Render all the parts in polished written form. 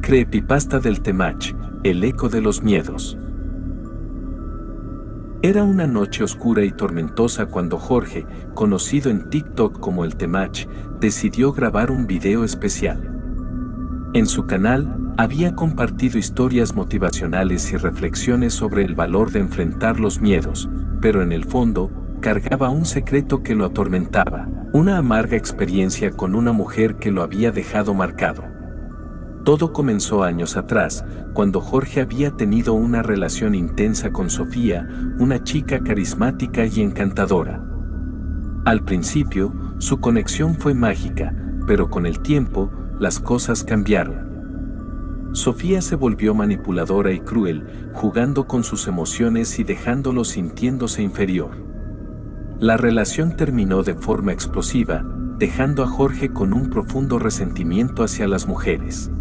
Creepypasta del Temach, el eco de los miedos. Era una noche oscura y tormentosa cuando Jorge, conocido en TikTok como el Temach, decidió grabar un video especial. En su canal, había compartido historias motivacionales y reflexiones sobre el valor de enfrentar los miedos, pero en el fondo, cargaba un secreto que lo atormentaba, una amarga experiencia con una mujer que lo había dejado marcado. Todo comenzó años atrás, cuando Jorge había tenido una relación intensa con Sofía, una chica carismática y encantadora. Al principio, su conexión fue mágica, pero con el tiempo, las cosas cambiaron. Sofía se volvió manipuladora y cruel, jugando con sus emociones y dejándolo sintiéndose inferior. La relación terminó de forma explosiva, dejando a Jorge con un profundo resentimiento hacia las mujeres.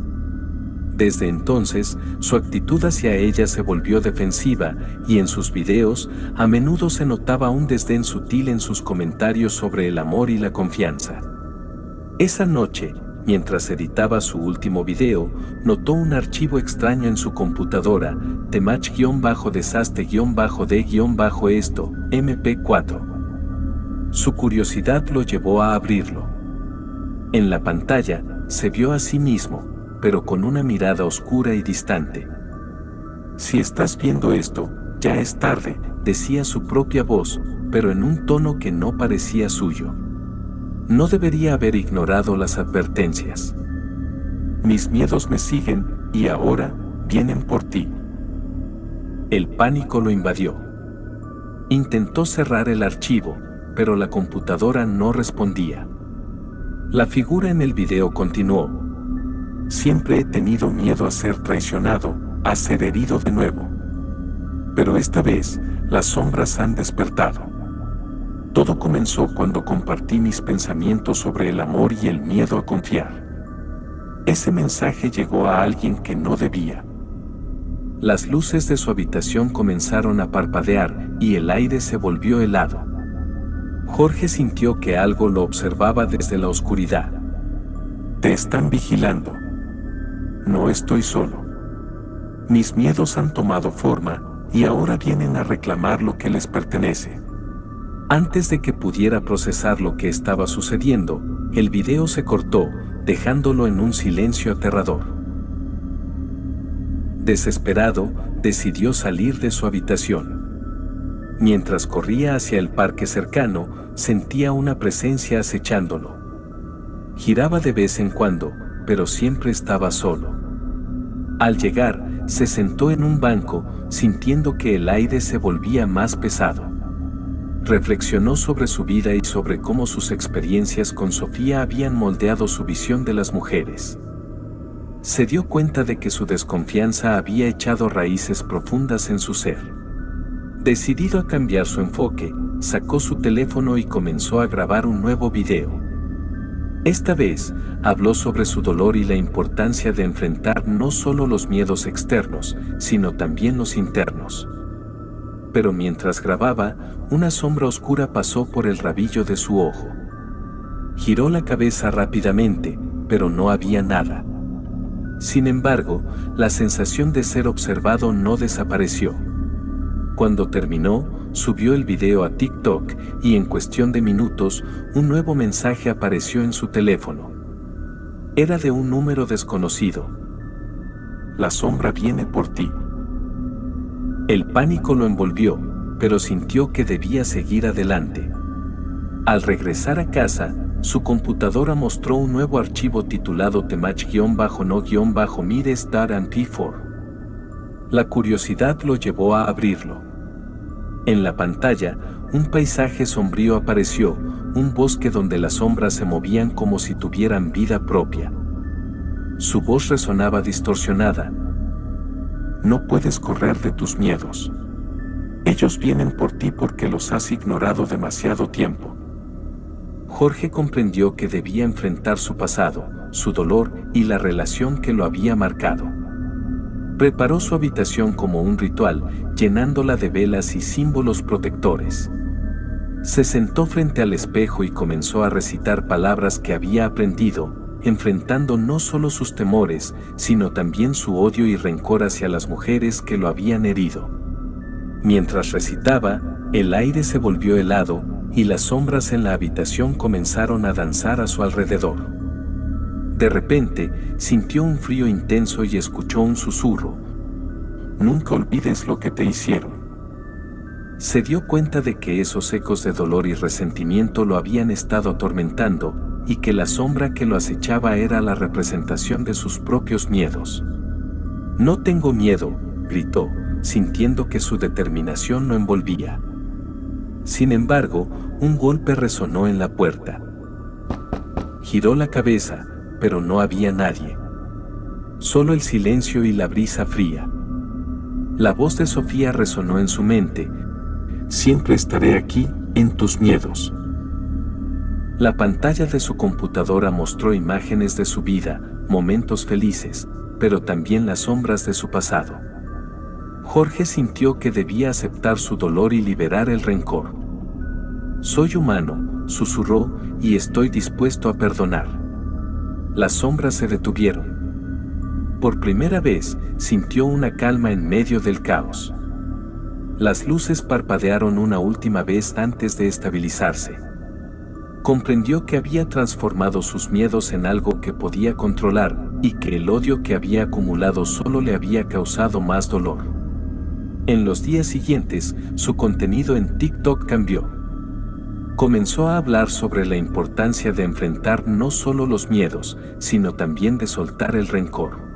Desde entonces, su actitud hacia ella se volvió defensiva y en sus videos, a menudo se notaba un desdén sutil en sus comentarios sobre el amor y la confianza. Esa noche, mientras editaba su último video, notó un archivo extraño en su computadora, temach-desaste-de-esto, MP4. Su curiosidad lo llevó a abrirlo. En la pantalla, se vio a sí mismo, pero con una mirada oscura y distante. Si estás viendo esto, ya es tarde, decía su propia voz, pero en un tono que no parecía suyo. No debería haber ignorado las advertencias. Mis miedos me siguen, y ahora, vienen por ti. El pánico lo invadió. Intentó cerrar el archivo, pero la computadora no respondía. La figura en el video continuó. Siempre he tenido miedo a ser traicionado, a ser herido de nuevo. Pero esta vez, las sombras han despertado. Todo comenzó cuando compartí mis pensamientos sobre el amor y el miedo a confiar. Ese mensaje llegó a alguien que no debía. Las luces de su habitación comenzaron a parpadear y el aire se volvió helado. Jorge sintió que algo lo observaba desde la oscuridad. Te están vigilando. No estoy solo. Mis miedos han tomado forma y ahora vienen a reclamar lo que les pertenece. Antes de que pudiera procesar lo que estaba sucediendo, el video se cortó, dejándolo en un silencio aterrador. Desesperado, decidió salir de su habitación. Mientras corría hacia el parque cercano, sentía una presencia acechándolo. Giraba de vez en cuando, pero siempre estaba solo. Al llegar, se sentó en un banco, sintiendo que el aire se volvía más pesado. Reflexionó sobre su vida y sobre cómo sus experiencias con Sofía habían moldeado su visión de las mujeres. Se dio cuenta de que su desconfianza había echado raíces profundas en su ser. Decidido a cambiar su enfoque, sacó su teléfono y comenzó a grabar un nuevo video. Esta vez, habló sobre su dolor y la importancia de enfrentar no solo los miedos externos, sino también los internos. Pero mientras grababa, una sombra oscura pasó por el rabillo de su ojo. Giró la cabeza rápidamente, pero no había nada. Sin embargo, la sensación de ser observado no desapareció. Cuando terminó, subió el video a TikTok y en cuestión de minutos, un nuevo mensaje apareció en su teléfono. Era de un número desconocido. La sombra viene por ti. El pánico lo envolvió, pero sintió que debía seguir adelante. Al regresar a casa, su computadora mostró un nuevo archivo titulado temach-no-mires.mp4. La curiosidad lo llevó a abrirlo. En la pantalla, un paisaje sombrío apareció, un bosque donde las sombras se movían como si tuvieran vida propia. Su voz resonaba distorsionada. No puedes correr de tus miedos. Ellos vienen por ti porque los has ignorado demasiado tiempo. Jorge comprendió que debía enfrentar su pasado, su dolor y la relación que lo había marcado. Preparó su habitación como un ritual, llenándola de velas y símbolos protectores. Se sentó frente al espejo y comenzó a recitar palabras que había aprendido. enfrentando no solo sus temores, sino también su odio y rencor hacia las mujeres que lo habían herido. Mientras recitaba, el aire se volvió helado, y las sombras en la habitación comenzaron a danzar a su alrededor. De repente, sintió un frío intenso y escuchó un susurro. «Nunca olvides lo que te hicieron». Se dio cuenta de que esos ecos de dolor y resentimiento lo habían estado atormentando, y que la sombra que lo acechaba era la representación de sus propios miedos. «No tengo miedo», gritó, sintiendo que su determinación lo envolvía. Sin embargo, un golpe resonó en la puerta. Giró la cabeza, pero no había nadie. Solo el silencio y la brisa fría. La voz de Sofía resonó en su mente. «Siempre estaré aquí, en tus miedos». La pantalla de su computadora mostró imágenes de su vida, momentos felices, pero también las sombras de su pasado. Jorge sintió que debía aceptar su dolor y liberar el rencor. «Soy humano», susurró, «y estoy dispuesto a perdonar». Las sombras se detuvieron. Por primera vez, sintió una calma en medio del caos. Las luces parpadearon una última vez antes de estabilizarse. Comprendió que había transformado sus miedos en algo que podía controlar, y que el odio que había acumulado solo le había causado más dolor. En los días siguientes, su contenido en TikTok cambió. Comenzó a hablar sobre la importancia de enfrentar no solo los miedos, sino también de soltar el rencor.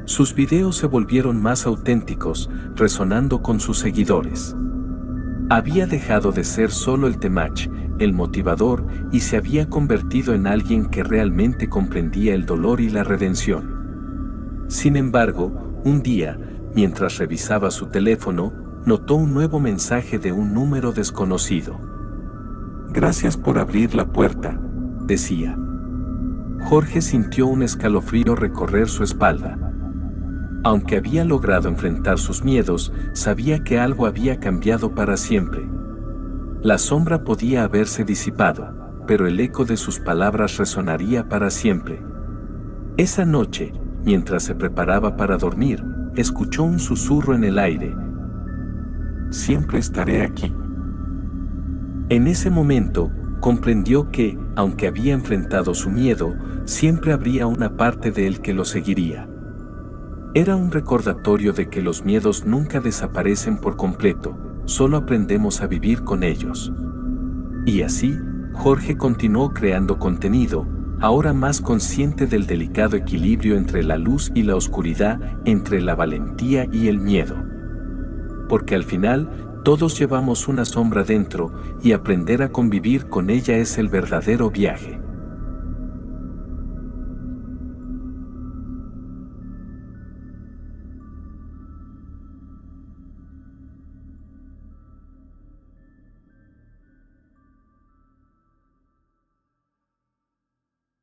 Sus videos se volvieron más auténticos, resonando con sus seguidores. Había dejado de ser solo el temach, el motivador, y se había convertido en alguien que realmente comprendía el dolor y la redención. Sin embargo, un día, mientras revisaba su teléfono, notó un nuevo mensaje de un número desconocido. «Gracias por abrir la puerta», decía. Jorge sintió un escalofrío recorrer su espalda. Aunque había logrado enfrentar sus miedos, sabía que algo había cambiado para siempre. La sombra podía haberse disipado, pero el eco de sus palabras resonaría para siempre. Esa noche, mientras se preparaba para dormir, escuchó un susurro en el aire. «Siempre estaré aquí». En ese momento, comprendió que, aunque había enfrentado su miedo, siempre habría una parte de él que lo seguiría. Era un recordatorio de que los miedos nunca desaparecen por completo, solo aprendemos a vivir con ellos. Y así, Jorge continuó creando contenido, ahora más consciente del delicado equilibrio entre la luz y la oscuridad, entre la valentía y el miedo. Porque al final, todos llevamos una sombra dentro, y aprender a convivir con ella es el verdadero viaje.